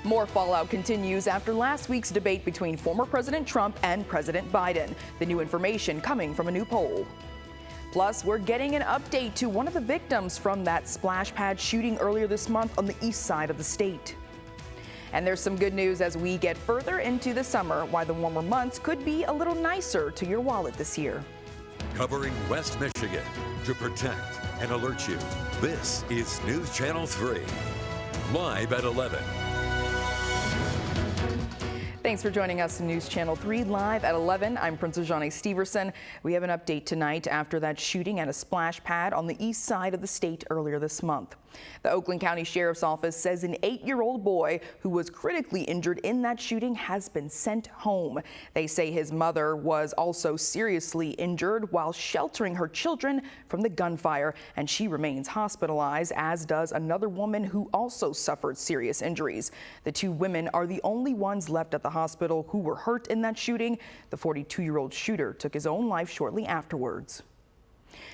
More fallout continues after last week's debate between former President Trump and President Biden. The new information coming from a new poll. Plus, we're getting an update to one of the victims from that splash pad shooting earlier this month on the east side of the state. And there's some good news as we get further into the summer, why the warmer months could be a little nicer to your wallet this year. Covering West Michigan to protect and alert you. This is News Channel 3, live at 11. Thanks for joining us in News Channel 3 live at 11. I'm Princess Johnny Steverson. We have an update tonight after that shooting at a splash pad on the east side of the state earlier this month. The Oakland County Sheriff's Office says an 8-year-old boy who was critically injured in that shooting has been sent home. They say his mother was also seriously injured while sheltering her children from the gunfire, and she remains hospitalized, as does another woman who also suffered serious injuries. The two women are the only ones left at the hospital who were hurt in that shooting. The 42-year-old shooter took his own life shortly afterwards.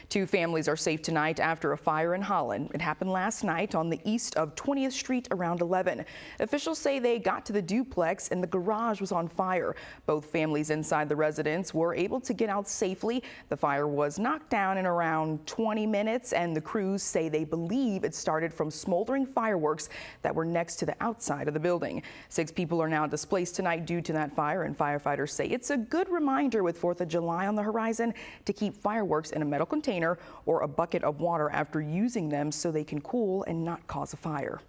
Two families are safe tonight after a fire in Holland. It happened last night on the east of 20th Street around 11. Officials say they got to the duplex and the garage was on fire. Both families inside the residence were able to get out safely. The fire was knocked down in around 20 minutes, and the crews say they believe it started from smoldering fireworks that were next to the outside of the building. 6 people are now displaced tonight due to that fire, and firefighters say it's a good reminder with 4th of July on the horizon to keep fireworks in a metal container or a bucket of water after using them so they can cool and not cause a fire.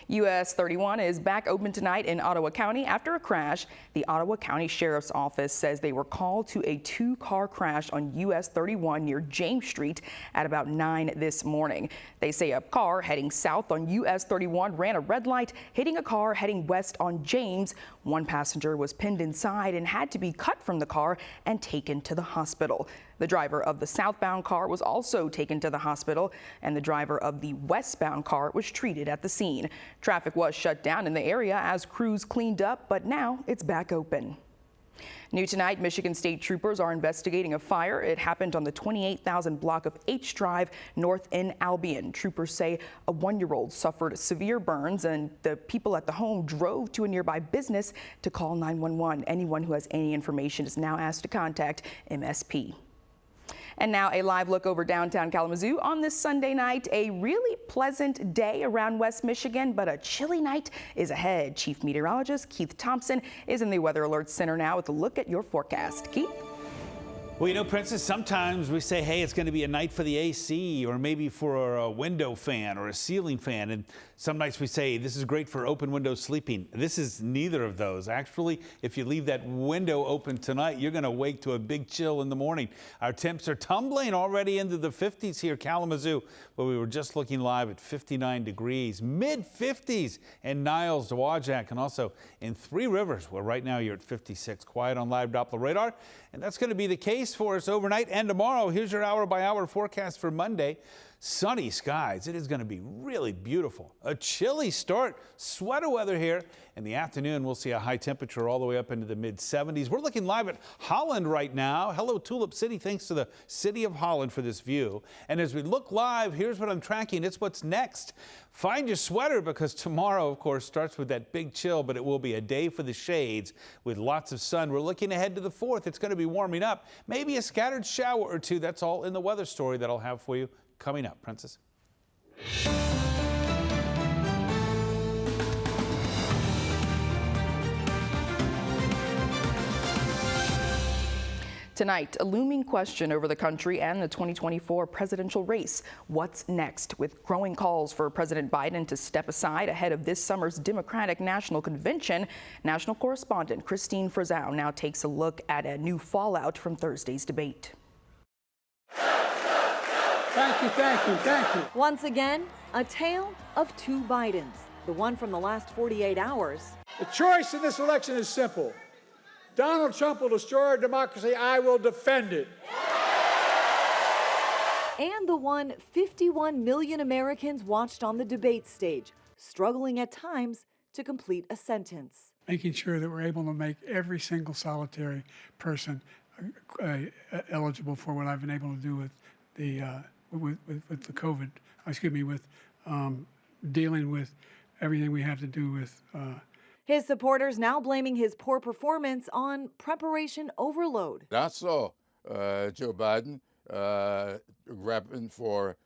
US 31 is back open tonight in Ottawa County after a crash. The Ottawa County Sheriff's Office says they were called to a 2-car crash on US 31 near James Street at about 9 this morning. They say a car heading south on US 31 ran a red light, hitting a car heading west on James. One passenger was pinned inside and had to be cut from the car and taken to the hospital. The driver of the southbound car was also taken to the hospital, and the driver of the westbound car was treated at the scene. Traffic was shut down in the area as crews cleaned up, but now it's back open. New tonight, Michigan State troopers are investigating a fire. It happened on the 28,000 block of H Drive north in Albion. Troopers say a 1-year-old suffered severe burns, and the people at the home drove to a nearby business to call 911. Anyone who has any information is now asked to contact MSP. And now a live look over downtown Kalamazoo on this Sunday night. A really pleasant day around West Michigan, but a chilly night is ahead. Chief Meteorologist Keith Thompson is in the Weather Alert Center now with a look at your forecast. Keith? Well, you know, Princess, sometimes we say, hey, it's going to be a night for the AC or maybe for a window fan or a ceiling fan. And some nights we say this is great for open window sleeping. This is neither of those. Actually, if you leave that window open tonight, you're going to wake to a big chill in the morning. Our temps are tumbling already into the 50s here, Kalamazoo, where we were just looking live at 59 degrees, mid-50s in Niles, Dowagiac, and also in Three Rivers, where right now you're at 56. Quiet on live Doppler radar, and that's going to be the case for us overnight and tomorrow. Here's your hour-by-hour forecast for Monday. Sunny skies. It is going to be really beautiful. A chilly start, sweater weather here. In the afternoon, we'll see a high temperature all the way up into the mid-70s. We're looking live at Holland right now. Hello, Tulip City. Thanks to the City of Holland for this view. And as we look live, here's what I'm tracking. It's what's next. Find your sweater, because tomorrow, of course, starts with that big chill, but it will be a day for the shades with lots of sun. We're looking ahead to the 4th. It's going to be warming up. Maybe a scattered shower or two. That's all in the weather story that I'll have for you coming up. Princess. Tonight, a looming question over the country and the 2024 presidential race. What's next? With growing calls for President Biden to step aside ahead of this summer's Democratic National Convention, national correspondent Christine Frizzau now takes a look at a new fallout from Thursday's debate. Thank you, thank you, thank you. Once again, a tale of two Bidens. The one from the last 48 hours. The choice in this election is simple. Donald Trump will destroy our democracy. I will defend it. And the one 51 million Americans watched on the debate stage, struggling at times to complete a sentence. Making sure that we're able to make every single solitary person eligible for what I've been able to do with the with the COVID, with dealing with everything we have to do with. His supporters now blaming his poor performance on preparation overload. I saw Joe Biden grabbing for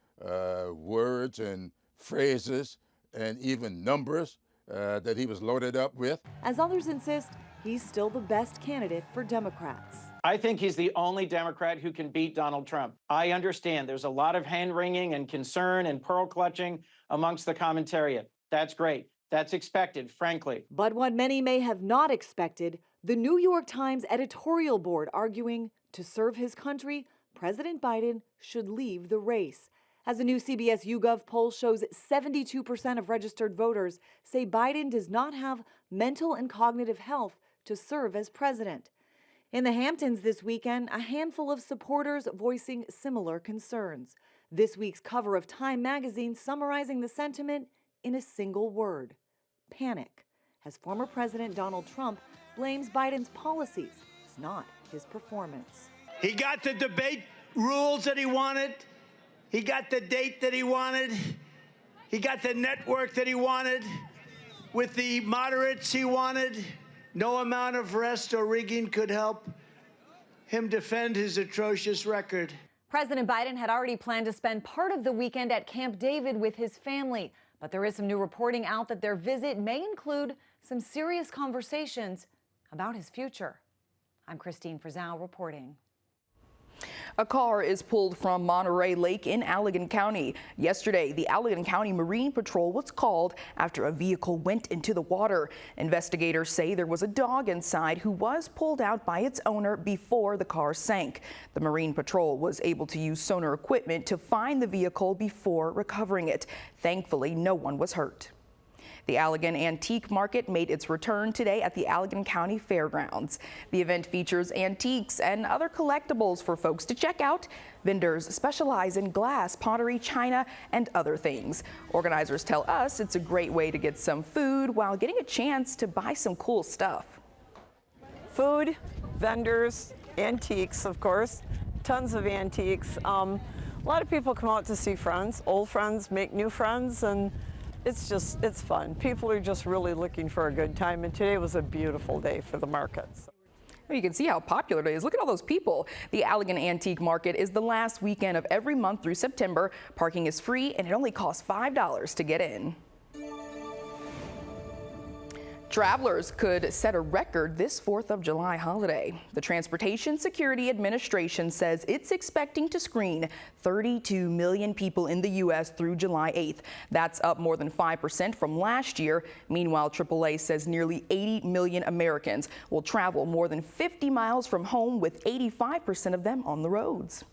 words and phrases and even numbers that he was loaded up with. As others insist, he's still the best candidate for Democrats. I think he's the only Democrat who can beat Donald Trump. I understand there's a lot of hand-wringing and concern and pearl-clutching amongst the commentariat. That's great. That's expected, frankly. But what many may have not expected, the New York Times editorial board arguing to serve his country, President Biden should leave the race. As a new CBS YouGov poll shows, 72% of registered voters say Biden does not have mental and cognitive health to serve as president. In the Hamptons this weekend, a handful of supporters voicing similar concerns. This week's cover of Time magazine summarizing the sentiment in a single word: panic, as former President Donald Trump blames Biden's policies, not his performance. He got the debate rules that he wanted. He got the date that he wanted. He got the network that he wanted. With the moderates he wanted. No amount of rest or rigging could help him defend his atrocious record. President Biden had already planned to spend part of the weekend at Camp David with his family. But there is some new reporting out that their visit may include some serious conversations about his future. I'm Christine Frizzell reporting. A car is pulled from Monterey Lake in Allegan County. Yesterday, the Allegan County Marine Patrol was called after a vehicle went into the water. Investigators say there was a dog inside who was pulled out by its owner before the car sank. The Marine Patrol was able to use sonar equipment to find the vehicle before recovering it. Thankfully, no one was hurt. The Allegan Antique Market made its return today at the Allegan County Fairgrounds. The event features antiques and other collectibles for folks to check out. Vendors specialize in glass, pottery, china, and other things. Organizers tell us it's a great way to get some food while getting a chance to buy some cool stuff. Food, vendors, antiques, of course, tons of antiques. A lot of people come out to see friends, old friends, make new friends, and it's fun. People are just really looking for a good time, and today was a beautiful day for the markets. You can see how popular it is. Look at all those people. The Allegan Antique Market is the last weekend of every month through September. Parking is free, and it only costs $5 to get in. Travelers could set a record this 4th of July holiday. The Transportation Security Administration says it's expecting to screen 32 million people in the U.S. through July 8th. That's up more than 5% from last year. Meanwhile, AAA says nearly 80 million Americans will travel more than 50 miles from home, with 85% of them on the roads.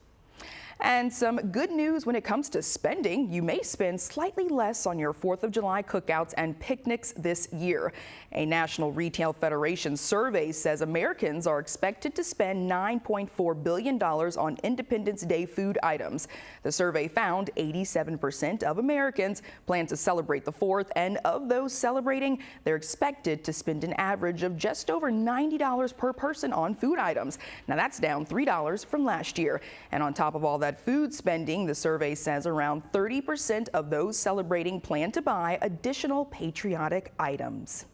And some good news when it comes to spending. You may spend slightly less on your 4th of July cookouts and picnics this year. A National Retail Federation survey says Americans are expected to spend $9.4 billion on Independence Day food items. The survey found 87% of Americans plan to celebrate the 4th, and of those celebrating, they're expected to spend an average of just over $90 per person on food items. Now that's down $3 from last year. And on top of all that food spending, the survey says around 30% of those celebrating plan to buy additional patriotic items.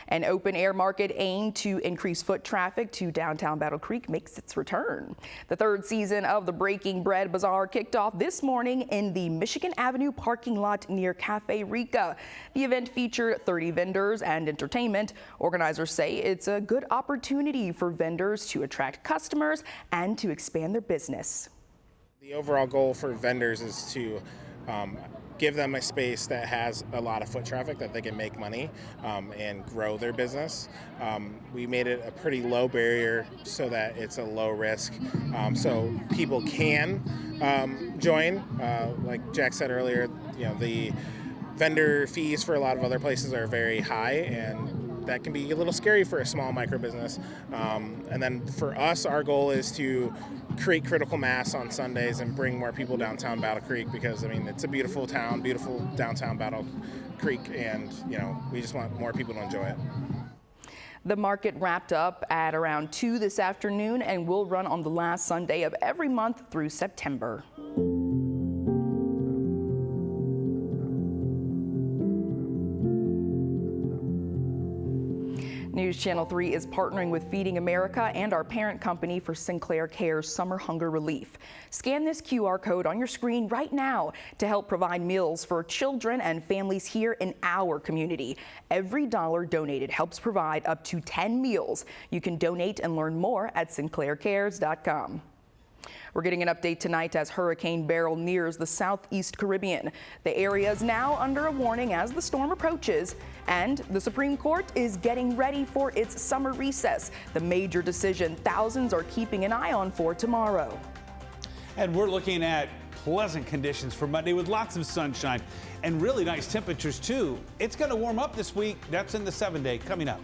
An open-air market aimed to increase foot traffic to downtown Battle Creek makes its return. The 3rd season of the Breaking Bread Bazaar kicked off this morning in the Michigan Avenue parking lot near Cafe Rica. The event featured 30 vendors and entertainment. Organizers say it's a good opportunity for vendors to attract customers and to expand their business. The overall goal for vendors is to give them a space that has a lot of foot traffic that they can make money and grow their business. We made it a pretty low barrier so that it's a low risk, so people can join. Like Jack said earlier, the vendor fees for a lot of other places are very high, and that can be a little scary for a small micro business. And then for us, our goal is to create critical mass on Sundays and bring more people downtown Battle Creek, because it's a beautiful town, beautiful downtown Battle Creek, and we just want more people to enjoy it. The market wrapped up at around 2 this afternoon and will run on the last Sunday of every month through September. News Channel 3 is partnering with Feeding America and our parent company for Sinclair Care's Summer Hunger Relief. Scan this QR code on your screen right now to help provide meals for children and families here in our community. Every dollar donated helps provide up to 10 meals. You can donate and learn more at sinclaircares.com. We're getting an update tonight as Hurricane Beryl nears the southeast Caribbean. The area is now under a warning as the storm approaches, and the Supreme Court is getting ready for its summer recess, the major decision thousands are keeping an eye on for tomorrow. And we're looking at pleasant conditions for Monday with lots of sunshine and really nice temperatures too. It's going to warm up this week. That's in the 7-day coming up.